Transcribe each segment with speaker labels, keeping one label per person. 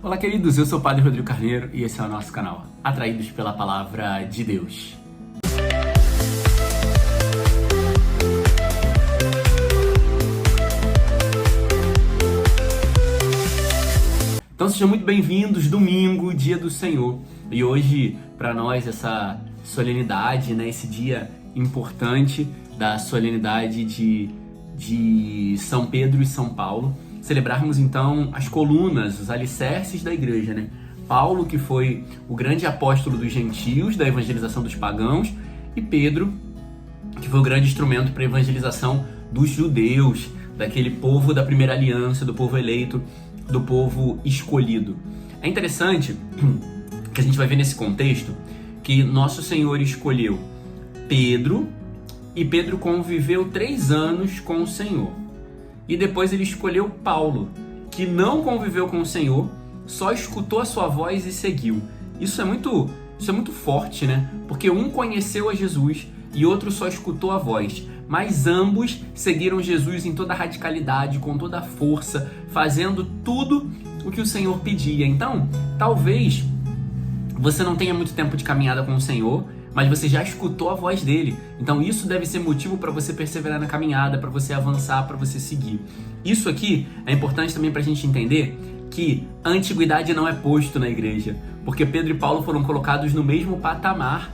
Speaker 1: Olá, queridos, eu sou o Padre Rodrigo Carneiro e esse é o nosso canal, Atraídos pela Palavra de Deus. Então sejam muito bem-vindos, domingo, dia do Senhor. E hoje, para nós, essa solenidade, esse dia importante da solenidade de São Pedro e São Paulo, celebrarmos então as colunas, os alicerces da igreja, Paulo, que foi o grande apóstolo dos gentios, da evangelização dos pagãos, e Pedro, que foi o grande instrumento para a evangelização dos judeus, daquele povo da primeira aliança, do povo eleito, do povo escolhido. É interessante que a gente vai ver nesse contexto que Nosso Senhor escolheu Pedro, e Pedro conviveu 3 anos com o Senhor. E depois ele escolheu Paulo, que não conviveu com o Senhor, só escutou a sua voz e seguiu. Isso é muito forte, Porque um conheceu a Jesus e outro só escutou a voz. Mas ambos seguiram Jesus em toda a radicalidade, com toda a força, fazendo tudo o que o Senhor pedia. Então, talvez você não tenha muito tempo de caminhada com o Senhor, mas você já escutou a voz dele. Então isso deve ser motivo para você perseverar na caminhada, para você avançar, para você seguir. Isso aqui é importante também para a gente entender que a antiguidade não é posto na igreja, porque Pedro e Paulo foram colocados no mesmo patamar.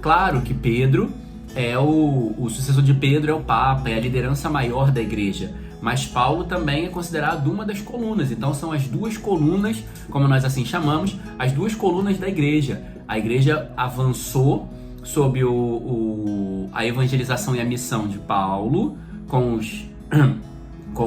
Speaker 1: Claro que Pedro é o sucessor de Pedro, é o Papa, é a liderança maior da igreja. Mas Paulo também é considerado uma das colunas. Então são as 2 colunas, como nós assim chamamos, as 2 colunas da igreja. A igreja avançou sob a evangelização e a missão de Paulo com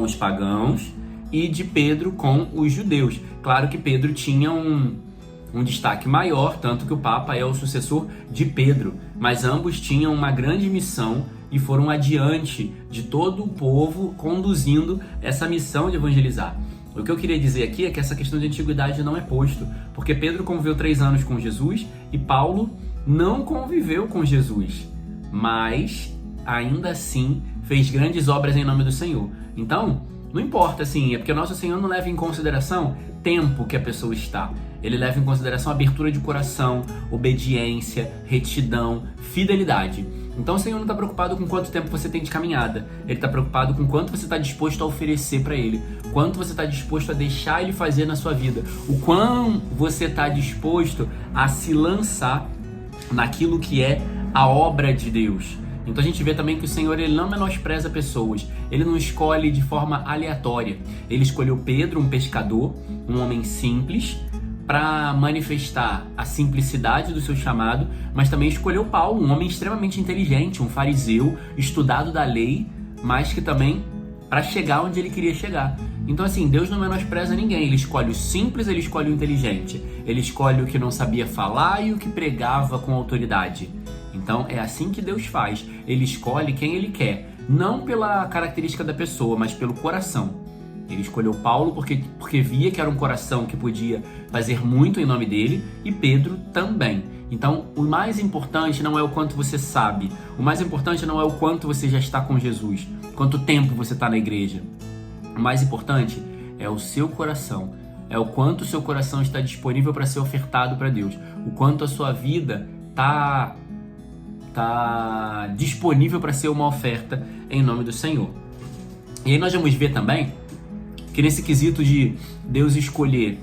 Speaker 1: os pagãos e de Pedro com os judeus. Claro que Pedro tinha um destaque maior, tanto que o Papa é o sucessor de Pedro, mas ambos tinham uma grande missão e foram adiante de todo o povo conduzindo essa missão de evangelizar. O que eu queria dizer aqui é que essa questão de antiguidade não é posto, porque Pedro conviveu 3 anos com Jesus e Paulo não conviveu com Jesus, mas ainda assim fez grandes obras em nome do Senhor. Então, não importa, é porque o nosso Senhor não leva em consideração tempo que a pessoa está. Ele leva em consideração abertura de coração, obediência, retidão, fidelidade. Então o Senhor não está preocupado com quanto tempo você tem de caminhada. Ele está preocupado com quanto você está disposto a oferecer para Ele. Quanto você está disposto a deixar Ele fazer na sua vida. O quão você está disposto a se lançar naquilo que é a obra de Deus. Então a gente vê também que o Senhor ele não menospreza pessoas. Ele não escolhe de forma aleatória. Ele escolheu Pedro, um pescador, um homem simples, para manifestar a simplicidade do seu chamado, mas também escolheu Paulo, um homem extremamente inteligente, um fariseu, estudado da lei, mas que também para chegar onde ele queria chegar. Então Deus não menospreza ninguém, ele escolhe o simples, ele escolhe o inteligente, ele escolhe o que não sabia falar e o que pregava com autoridade. Então é assim que Deus faz, ele escolhe quem ele quer, não pela característica da pessoa, mas pelo coração. Ele escolheu Paulo porque via que era um coração que podia fazer muito em nome dele, e Pedro também. Então, o mais importante não é o quanto você sabe, o mais importante não é o quanto você já está com Jesus, quanto tempo você está na igreja. O mais importante é o seu coração, é o quanto o seu coração está disponível para ser ofertado para Deus, o quanto a sua vida está disponível para ser uma oferta em nome do Senhor. E aí nós vamos ver também que nesse quesito de Deus escolher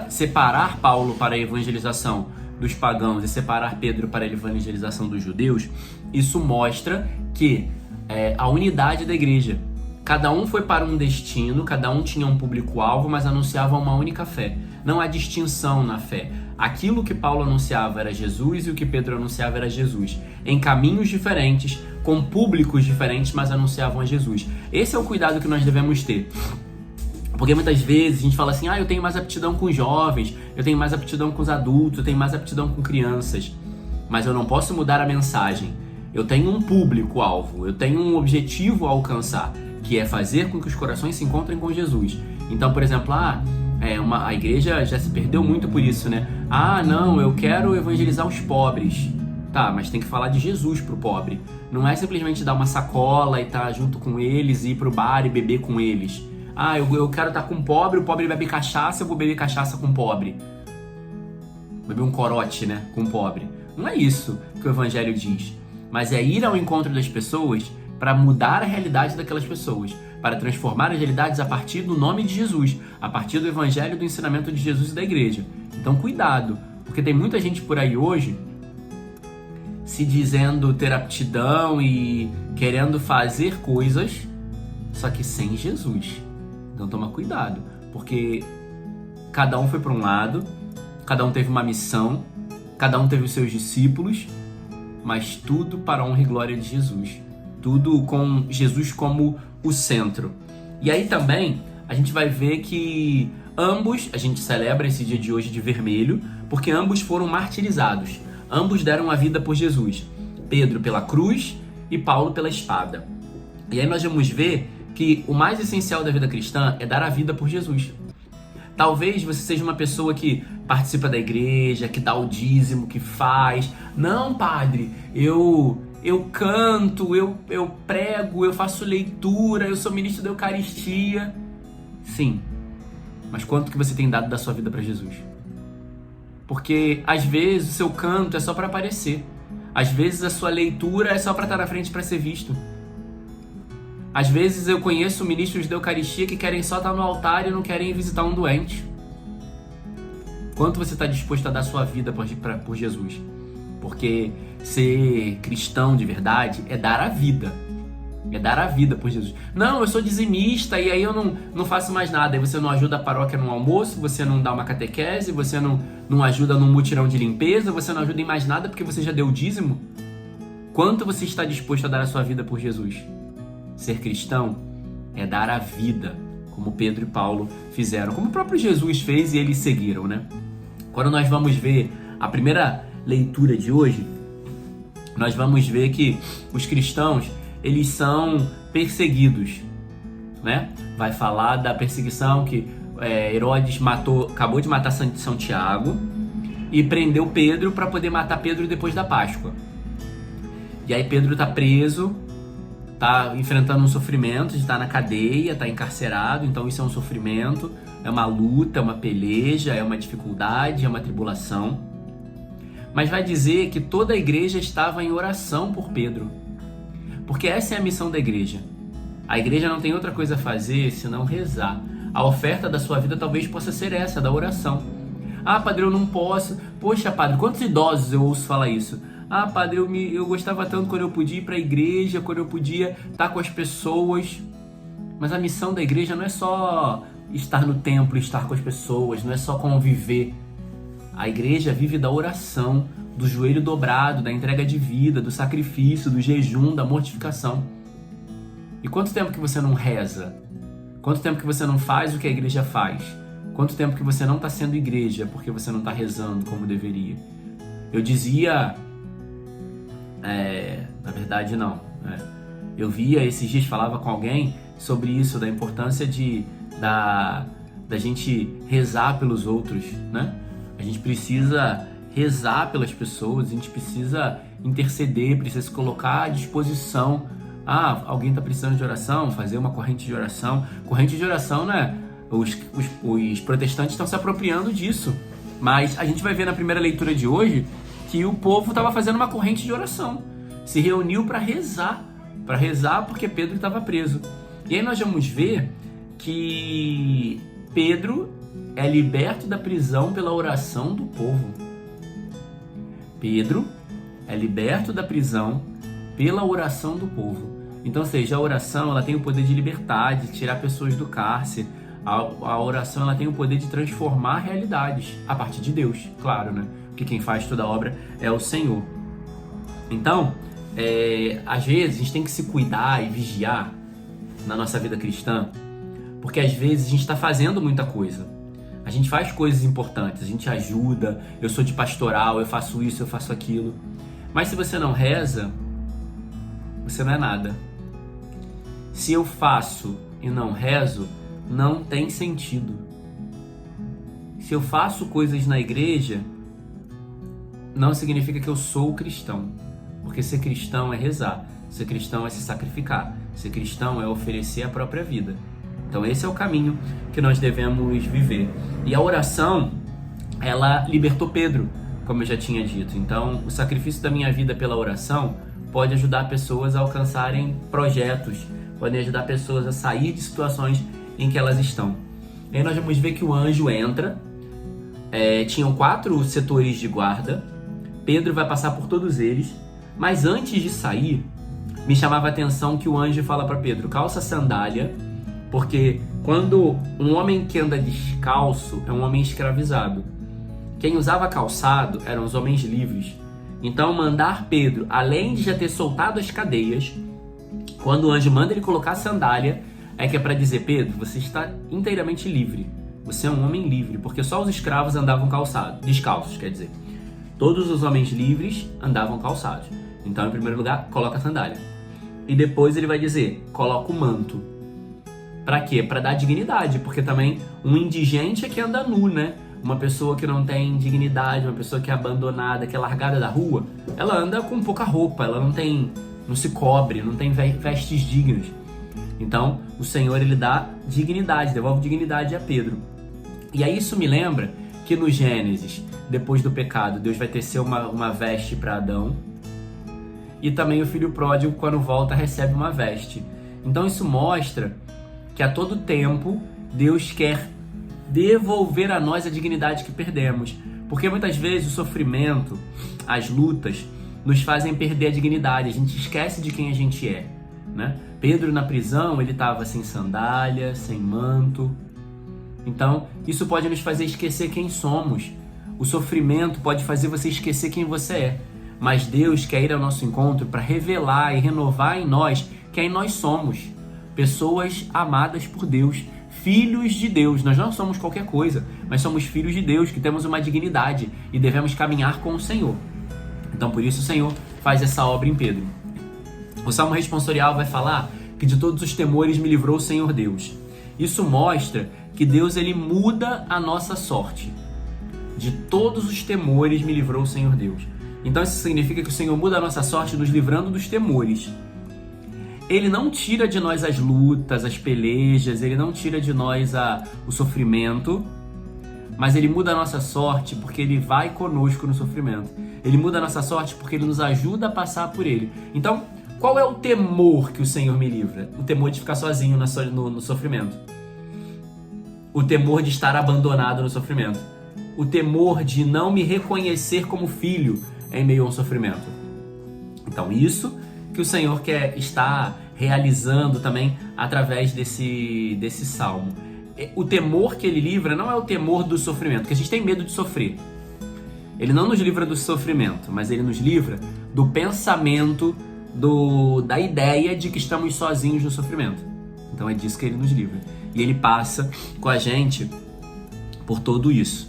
Speaker 1: separar Paulo para a evangelização dos pagãos e separar Pedro para a evangelização dos judeus, isso mostra que a unidade da igreja. Cada um foi para um destino, cada um tinha um público-alvo, mas anunciava uma única fé. Não há distinção na fé. Aquilo que Paulo anunciava era Jesus e o que Pedro anunciava era Jesus. Em caminhos diferentes, com públicos diferentes, mas anunciavam a Jesus. Esse é o cuidado que nós devemos ter. Porque muitas vezes a gente fala assim, eu tenho mais aptidão com os jovens, eu tenho mais aptidão com os adultos, eu tenho mais aptidão com crianças. Mas eu não posso mudar a mensagem. Eu tenho um público-alvo, eu tenho um objetivo a alcançar, que é fazer com que os corações se encontrem com Jesus. Então, por exemplo, a igreja já se perdeu muito por isso, não, eu quero evangelizar os pobres. Tá, mas tem que falar de Jesus pro pobre. Não é simplesmente dar uma sacola e estar junto com eles, ir pro bar e beber com eles. Ah, eu quero estar com o pobre bebe cachaça, eu vou beber cachaça com o pobre. Beber um corote, né, com o pobre. Não é isso que o evangelho diz. Mas é ir ao encontro das pessoas para mudar a realidade daquelas pessoas, para transformar as realidades a partir do nome de Jesus, a partir do evangelho, do ensinamento de Jesus e da igreja. Então cuidado, porque tem muita gente por aí hoje se dizendo ter aptidão e querendo fazer coisas, só que sem Jesus. Então toma cuidado, porque cada um foi para um lado, cada um teve uma missão, cada um teve os seus discípulos, mas tudo para a honra e glória de Jesus. Tudo com Jesus como o centro. E aí também a gente vai ver que ambos, a gente celebra esse dia de hoje de vermelho, porque ambos foram martirizados. Ambos deram a vida por Jesus. Pedro pela cruz e Paulo pela espada. E aí nós vamos ver que o mais essencial da vida cristã é dar a vida por Jesus. Talvez você seja uma pessoa que participa da igreja, que dá o dízimo, que faz. Não, padre, eu canto, eu prego, eu faço leitura, eu sou ministro da Eucaristia. Sim, mas quanto que você tem dado da sua vida para Jesus? Porque às vezes o seu canto é só para aparecer. Às vezes a sua leitura é só para estar na frente para ser visto. Às vezes eu conheço ministros da Eucaristia que querem só estar no altar e não querem visitar um doente. Quanto você está disposto a dar sua vida por Jesus? Porque ser cristão de verdade é dar a vida. É dar a vida por Jesus. Não, eu sou dizimista e aí eu não faço mais nada. Aí você não ajuda a paróquia no almoço, você não dá uma catequese, você não ajuda num mutirão de limpeza, você não ajuda em mais nada porque você já deu o dízimo. Quanto você está disposto a dar a sua vida por Jesus? Ser cristão é dar a vida, como Pedro e Paulo fizeram, como o próprio Jesus fez e eles seguiram, né? Quando nós vamos ver a primeira leitura de hoje, nós vamos ver que os cristãos, eles são perseguidos, né? Vai falar da perseguição que Herodes acabou de matar São Tiago e prendeu Pedro para poder matar Pedro depois da Páscoa. E aí Pedro está preso, está enfrentando um sofrimento de estar na cadeia, está encarcerado, então isso é um sofrimento, é uma luta, é uma peleja, é uma dificuldade, é uma tribulação. Mas vai dizer que toda a igreja estava em oração por Pedro. Porque essa é a missão da igreja. A igreja não tem outra coisa a fazer senão rezar. A oferta da sua vida talvez possa ser essa, da oração. Ah, padre, eu não posso. Poxa, padre, quantos idosos eu ouço falar isso? Ah, padre, eu gostava tanto quando eu podia ir para a igreja, quando eu podia estar com as pessoas. Mas a missão da igreja não é só estar no templo, estar com as pessoas, não é só conviver. A igreja vive da oração, do joelho dobrado, da entrega de vida, do sacrifício, do jejum, da mortificação. E quanto tempo que você não reza? Quanto tempo que você não faz o que a igreja faz? Quanto tempo que você não está sendo igreja porque você não está rezando como deveria? Eu dizia... na verdade não. Eu via esses dias, falava com alguém sobre isso, da importância da gente rezar pelos outros, né? A gente precisa rezar pelas pessoas, a gente precisa interceder, precisa se colocar à disposição. Ah, alguém está precisando de oração? Fazer uma corrente de oração. Corrente de oração, né? Os protestantes estão se apropriando disso. Mas a gente vai ver na primeira leitura de hoje que o povo estava fazendo uma corrente de oração. Se reuniu para rezar porque Pedro estava preso. E aí nós vamos ver que Pedro é liberto da prisão pela oração do povo. Pedro é liberto da prisão pela oração do povo. Então, ou seja, a oração ela tem o poder de libertar, de tirar pessoas do cárcere. A oração ela tem o poder de transformar realidades a partir de Deus, claro, né? Porque quem faz toda a obra é o Senhor. Então, às vezes a gente tem que se cuidar e vigiar na nossa vida cristã, porque às vezes a gente está fazendo muita coisa. A gente faz coisas importantes, a gente ajuda, eu sou de pastoral, eu faço isso, eu faço aquilo. Mas se você não reza, você não é nada. Se eu faço e não rezo, não tem sentido. Se eu faço coisas na igreja, não significa que eu sou cristão. Porque ser cristão é rezar, ser cristão é se sacrificar, ser cristão é oferecer a própria vida. Então esse é o caminho que nós devemos viver. E a oração, ela libertou Pedro, como eu já tinha dito. Então o sacrifício da minha vida pela oração pode ajudar pessoas a alcançarem projetos, pode ajudar pessoas a sair de situações em que elas estão. E aí nós vamos ver que o anjo entra, tinham 4 setores de guarda, Pedro vai passar por todos eles, mas antes de sair, me chamava a atenção que o anjo fala para Pedro, calça a sandália, porque quando um homem que anda descalço é um homem escravizado. Quem usava calçado eram os homens livres. Então mandar Pedro, além de já ter soltado as cadeias, quando o anjo manda ele colocar a sandália, é que é para dizer, Pedro, você está inteiramente livre. Você é um homem livre, porque só os escravos andavam descalços, quer dizer. Todos os homens livres andavam calçados. Então, em primeiro lugar, coloca a sandália. E depois ele vai dizer, coloca o manto. Para quê? Para dar dignidade, porque também um indigente é que anda nu, né? Uma pessoa que não tem dignidade, uma pessoa que é abandonada, que é largada da rua, ela anda com pouca roupa, ela não se cobre, não tem vestes dignas. Então, o Senhor, ele dá dignidade, devolve dignidade a Pedro. E aí isso me lembra que no Gênesis, depois do pecado, Deus vai tecer uma veste para Adão. E também o filho pródigo, quando volta, recebe uma veste. Então isso mostra que a todo tempo Deus quer devolver a nós a dignidade que perdemos. Porque muitas vezes o sofrimento, as lutas, nos fazem perder a dignidade. A gente esquece de quem a gente é, né? Pedro na prisão, ele estava sem sandália, sem manto. Então, isso pode nos fazer esquecer quem somos. O sofrimento pode fazer você esquecer quem você é. Mas Deus quer ir ao nosso encontro para revelar e renovar em nós quem nós somos. Pessoas amadas por Deus, filhos de Deus. Nós não somos qualquer coisa, mas somos filhos de Deus, que temos uma dignidade e devemos caminhar com o Senhor. Então, por isso o Senhor faz essa obra em Pedro. O Salmo responsorial vai falar que de todos os temores me livrou o Senhor Deus. Isso mostra que Deus, ele muda a nossa sorte. De todos os temores me livrou o Senhor Deus. Então isso significa que o Senhor muda a nossa sorte nos livrando dos temores. Ele não tira de nós as lutas, as pelejas, ele não tira de nós o sofrimento, mas ele muda a nossa sorte porque ele vai conosco no sofrimento. Ele muda a nossa sorte porque ele nos ajuda a passar por ele. Então, qual é o temor que o Senhor me livra? O temor de ficar sozinho no sofrimento. O temor de estar abandonado no sofrimento. O temor de não me reconhecer como filho em meio a um sofrimento. Então isso que o Senhor quer estar realizando também através desse salmo. O temor que ele livra não é o temor do sofrimento, porque a gente tem medo de sofrer. Ele não nos livra do sofrimento, mas ele nos livra do pensamento, da ideia de que estamos sozinhos no sofrimento. Então é disso que ele nos livra. E ele passa com a gente por tudo isso.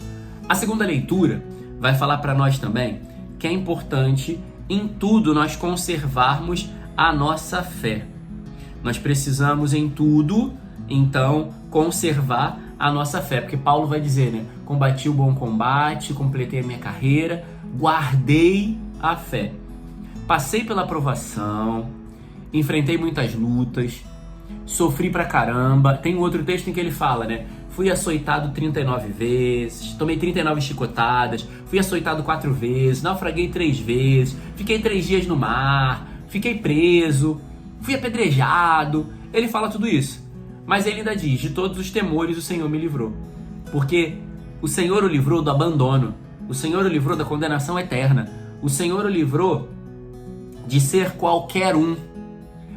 Speaker 1: A segunda leitura vai falar para nós também que é importante em tudo nós conservarmos a nossa fé. Nós precisamos em tudo, então, conservar a nossa fé. Porque Paulo vai dizer, né? Combati o bom combate, completei a minha carreira, guardei a fé. Passei pela provação, enfrentei muitas lutas, sofri pra caramba. Tem um outro texto em que ele fala, né? Fui açoitado 39 vezes, tomei 39 chicotadas, fui açoitado 4 vezes, naufraguei 3 vezes, fiquei 3 dias no mar, fiquei preso, fui apedrejado. Ele fala tudo isso. Mas ele ainda diz, de todos os temores o Senhor me livrou. Porque o Senhor o livrou do abandono, o Senhor o livrou da condenação eterna, o Senhor o livrou de ser qualquer um,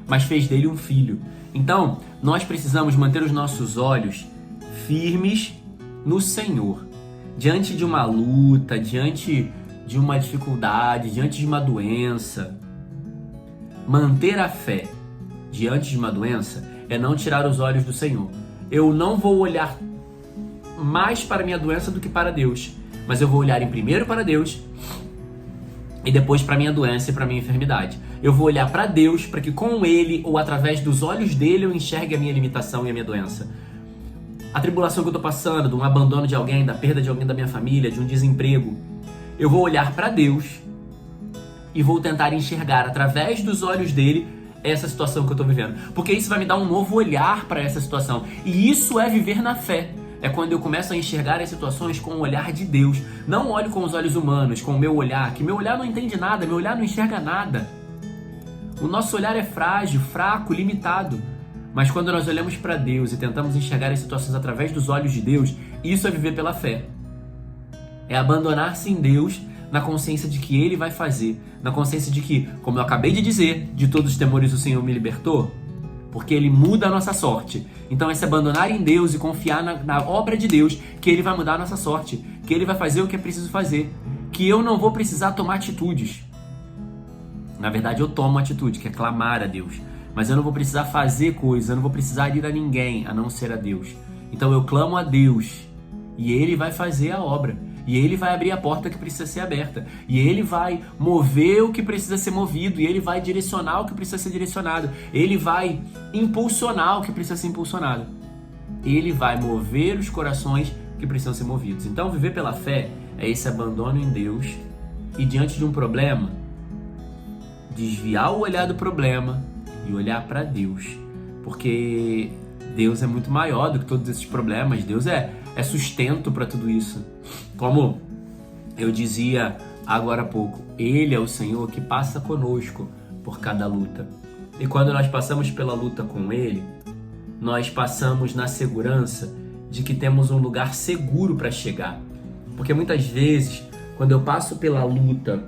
Speaker 1: mas fez dele um filho. Então, nós precisamos manter os nossos olhos firmes no Senhor. Diante de uma luta, diante de uma dificuldade, diante de uma doença, manter a fé diante de uma doença é não tirar os olhos do Senhor. Eu não vou olhar mais para a minha doença do que para Deus, mas eu vou olhar primeiro para Deus e depois para a minha doença e para a minha enfermidade. Eu vou olhar para Deus para que com Ele ou através dos olhos dele eu enxergue a minha limitação e a minha doença. A tribulação que eu estou passando, de um abandono de alguém, da perda de alguém da minha família, de um desemprego, eu vou olhar para Deus e vou tentar enxergar através dos olhos dele essa situação que eu estou vivendo, porque isso vai me dar um novo olhar para essa situação. E isso é viver na fé. É quando eu começo a enxergar as situações com o olhar de Deus. Não olho com os olhos humanos, com o meu olhar, que meu olhar não entende nada, meu olhar não enxerga nada. O nosso olhar é frágil, fraco, limitado. Mas quando nós olhamos para Deus e tentamos enxergar as situações através dos olhos de Deus, isso é viver pela fé. É abandonar-se em Deus na consciência de que Ele vai fazer, na consciência de que, como eu acabei de dizer, de todos os temores o Senhor me libertou, porque Ele muda a nossa sorte. Então é se abandonar em Deus e confiar na obra de Deus, que Ele vai mudar a nossa sorte, que Ele vai fazer o que é preciso fazer, que eu não vou precisar tomar atitudes. Na verdade eu tomo atitude, que é clamar a Deus, mas eu não vou precisar fazer coisas, eu não vou precisar ir a ninguém, a não ser a Deus. Então eu clamo a Deus, e Ele vai fazer a obra. E Ele vai abrir a porta que precisa ser aberta. E Ele vai mover o que precisa ser movido. E Ele vai direcionar o que precisa ser direcionado. Ele vai impulsionar o que precisa ser impulsionado. Ele vai mover os corações que precisam ser movidos. Então, viver pela fé é esse abandono em Deus. E diante de um problema, desviar o olhar do problema e olhar para Deus. Porque Deus é muito maior do que todos esses problemas. Deus é sustento para tudo isso. Como eu dizia agora há pouco, Ele é o Senhor que passa conosco por cada luta. E quando nós passamos pela luta com Ele, nós passamos na segurança de que temos um lugar seguro para chegar. Porque muitas vezes, quando eu passo pela luta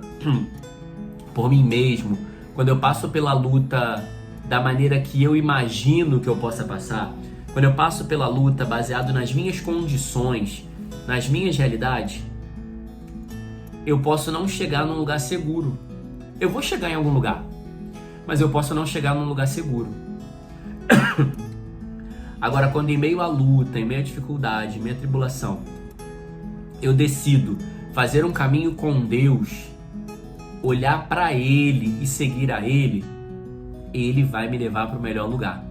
Speaker 1: por mim mesmo, quando eu passo pela luta da maneira que eu imagino que eu possa passar, quando eu passo pela luta baseado nas minhas condições, nas minhas realidades, eu posso não chegar num lugar seguro. Eu vou chegar em algum lugar, mas eu posso não chegar num lugar seguro. Agora, quando em meio à luta, em meio à dificuldade, em meio à tribulação, eu decido fazer um caminho com Deus, olhar para Ele e seguir a Ele, Ele vai me levar para o melhor lugar.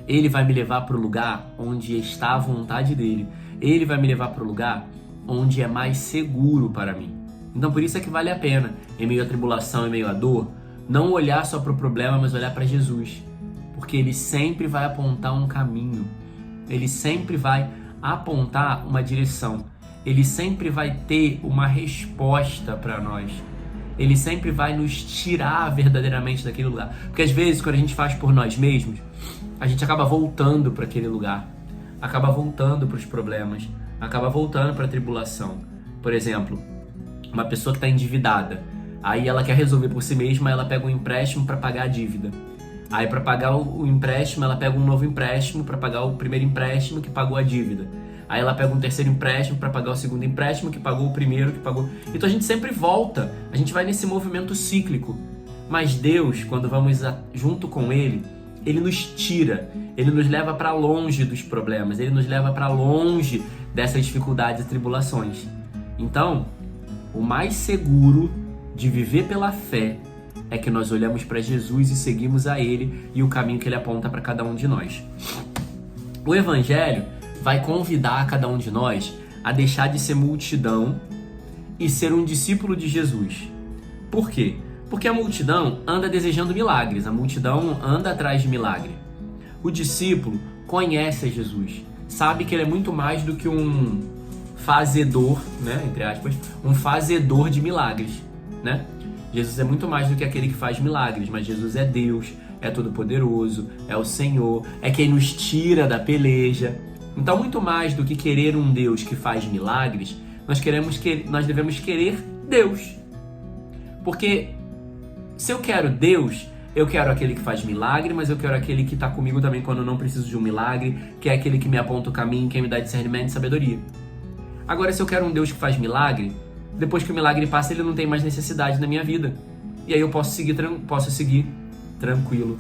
Speaker 1: Ele vai me levar para o lugar onde está a vontade dEle. Ele vai me levar para o lugar onde é mais seguro para mim. Então por isso é que vale a pena, em meio à tribulação, em meio à dor, não olhar só para o problema, mas olhar para Jesus. Porque Ele sempre vai apontar um caminho. Ele sempre vai apontar uma direção. Ele sempre vai ter uma resposta para nós. Ele sempre vai nos tirar verdadeiramente daquele lugar. Porque às vezes, quando a gente faz por nós mesmos, a gente acaba voltando para aquele lugar. Acaba voltando para os problemas. Acaba voltando para a tribulação. Por exemplo, uma pessoa que está endividada. Aí ela quer resolver por si mesma, ela pega um empréstimo para pagar a dívida. Aí para pagar o empréstimo, ela pega um novo empréstimo para pagar o primeiro empréstimo que pagou a dívida. Aí ela pega um terceiro empréstimo para pagar o segundo empréstimo que pagou o primeiro que pagou. Então a gente sempre volta, a gente vai nesse movimento cíclico. Mas Deus, quando vamos junto com Ele, Ele nos tira, Ele nos leva para longe dos problemas, Ele nos leva para longe dessas dificuldades e tribulações. Então, o mais seguro de viver pela fé é que nós olhamos para Jesus e seguimos a Ele e o caminho que Ele aponta para cada um de nós. O Evangelho vai convidar cada um de nós a deixar de ser multidão e ser um discípulo de Jesus. Por quê? Porque a multidão anda desejando milagres, a multidão anda atrás de milagre. O discípulo conhece a Jesus, sabe que ele é muito mais do que um fazedor, né, entre aspas, um fazedor de milagres, né? Jesus é muito mais do que aquele que faz milagres, mas Jesus é Deus, é todo-poderoso, é o Senhor, é quem nos tira da peleja. Então, muito mais do que querer um Deus que faz milagres, nós devemos querer Deus. Porque se eu quero Deus, eu quero aquele que faz milagre, mas eu quero aquele que está comigo também quando eu não preciso de um milagre, que é aquele que me aponta o caminho, quem me dá discernimento e sabedoria. Agora, se eu quero um Deus que faz milagre, depois que o milagre passa, ele não tem mais necessidade na minha vida. E aí eu posso seguir tranquilo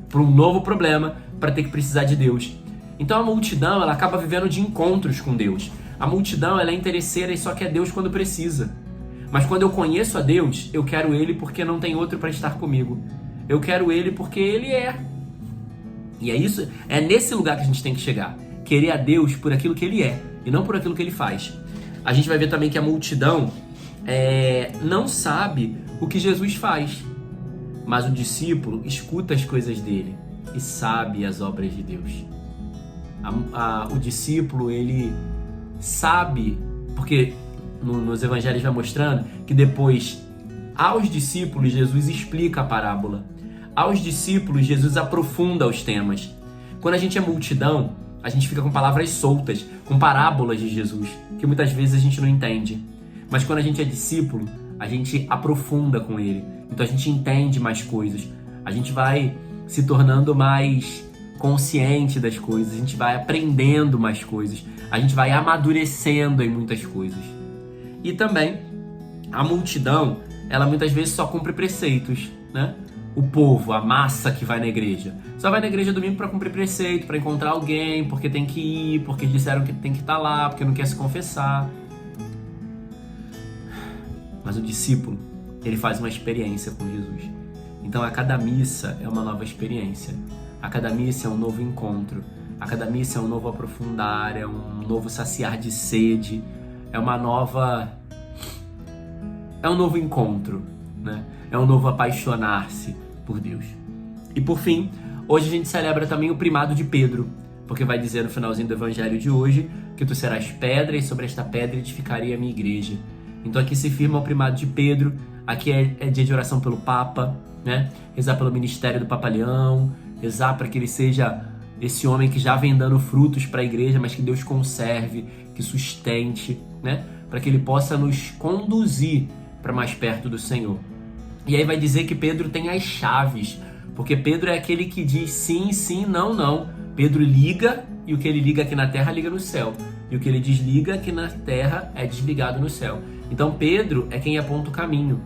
Speaker 1: para um novo problema, para ter que precisar de Deus. Então a multidão, ela acaba vivendo de encontros com Deus. A multidão, ela é interesseira e só quer Deus quando precisa. Mas quando eu conheço a Deus, eu quero Ele porque não tem outro para estar comigo. Eu quero Ele porque Ele é. E é nesse lugar que a gente tem que chegar. Querer a Deus por aquilo que Ele é e não por aquilo que Ele faz. A gente vai ver também que a multidão não sabe o que Jesus faz. mas o discípulo escuta as coisas dele e sabe as obras de Deus. O discípulo, ele sabe, porque nos evangelhos vai mostrando que depois, aos discípulos, Jesus explica a parábola. Aos discípulos, Jesus aprofunda os temas. Quando a gente é multidão, a gente fica com palavras soltas, com parábolas de Jesus, que muitas vezes a gente não entende. Mas quando a gente é discípulo, a gente aprofunda com ele. Então a gente entende mais coisas. A gente vai se tornando mais consciente das coisas. A gente vai aprendendo mais coisas. A gente vai amadurecendo em muitas coisas. E também, a multidão, ela muitas vezes só cumpre preceitos, né? O povo, a massa que vai na igreja, só vai na igreja domingo para cumprir preceito, para encontrar alguém, porque tem que ir, porque disseram que tem que estar lá, porque não quer se confessar. Mas o discípulo, ele faz uma experiência com Jesus. Então a cada missa é uma nova experiência. A cada missa é um novo encontro. A cada missa é um novo aprofundar, é um novo saciar de sede, é um novo encontro, né? É um novo apaixonar-se por Deus. E por fim, hoje a gente celebra também o primado de Pedro, porque vai dizer no finalzinho do evangelho de hoje que tu serás pedra e sobre esta pedra edificarei a minha igreja. Então aqui se firma o primado de Pedro, aqui é dia de oração pelo Papa, né? Rezar pelo ministério do Papa Leão, rezar para que ele seja esse homem que já vem dando frutos para a igreja, mas que Deus conserve, que sustente, né? Para que ele possa nos conduzir para mais perto do Senhor. E aí vai dizer que Pedro tem as chaves, porque Pedro é aquele que diz sim, sim, não, não. Pedro liga, e o que ele liga aqui na terra liga no céu. E o que ele desliga aqui na terra é desligado no céu. Então Pedro é quem aponta o caminho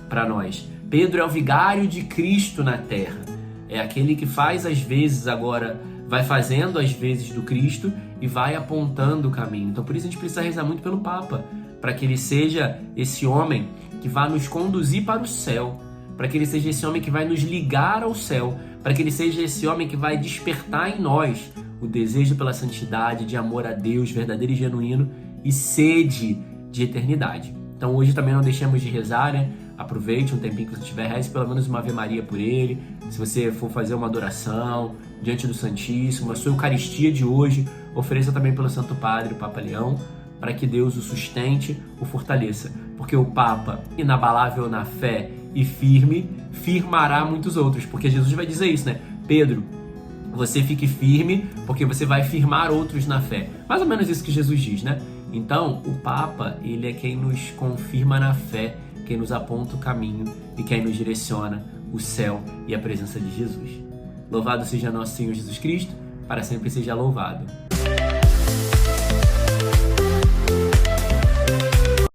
Speaker 1: para nós. Pedro é o vigário de Cristo na terra. É aquele que faz as vezes agora, vai fazendo as vezes do Cristo e vai apontando o caminho. Então por isso a gente precisa rezar muito pelo Papa, para que ele seja esse homem que vai nos conduzir para o céu, para que ele seja esse homem que vai nos ligar ao céu, para que ele seja esse homem que vai despertar em nós o desejo pela santidade, de amor a Deus verdadeiro e genuíno e sede de eternidade. Então hoje também não deixemos de rezar, né? Aproveite um tempinho que você tiver, reze pelo menos uma Ave Maria por ele. Se você for fazer uma adoração diante do Santíssimo, a sua Eucaristia de hoje, ofereça também pelo Santo Padre, o Papa Leão, para que Deus o sustente, o fortaleça. Porque o Papa, inabalável na fé e firme, firmará muitos outros. Porque Jesus vai dizer isso, né? Pedro, você fique firme, porque você vai firmar outros na fé. Mais ou menos isso que Jesus diz, né? Então, o Papa, ele é quem nos confirma na fé, quem nos aponta o caminho e quem nos direciona o céu e a presença de Jesus. Louvado seja nosso Senhor Jesus Cristo, para sempre seja louvado.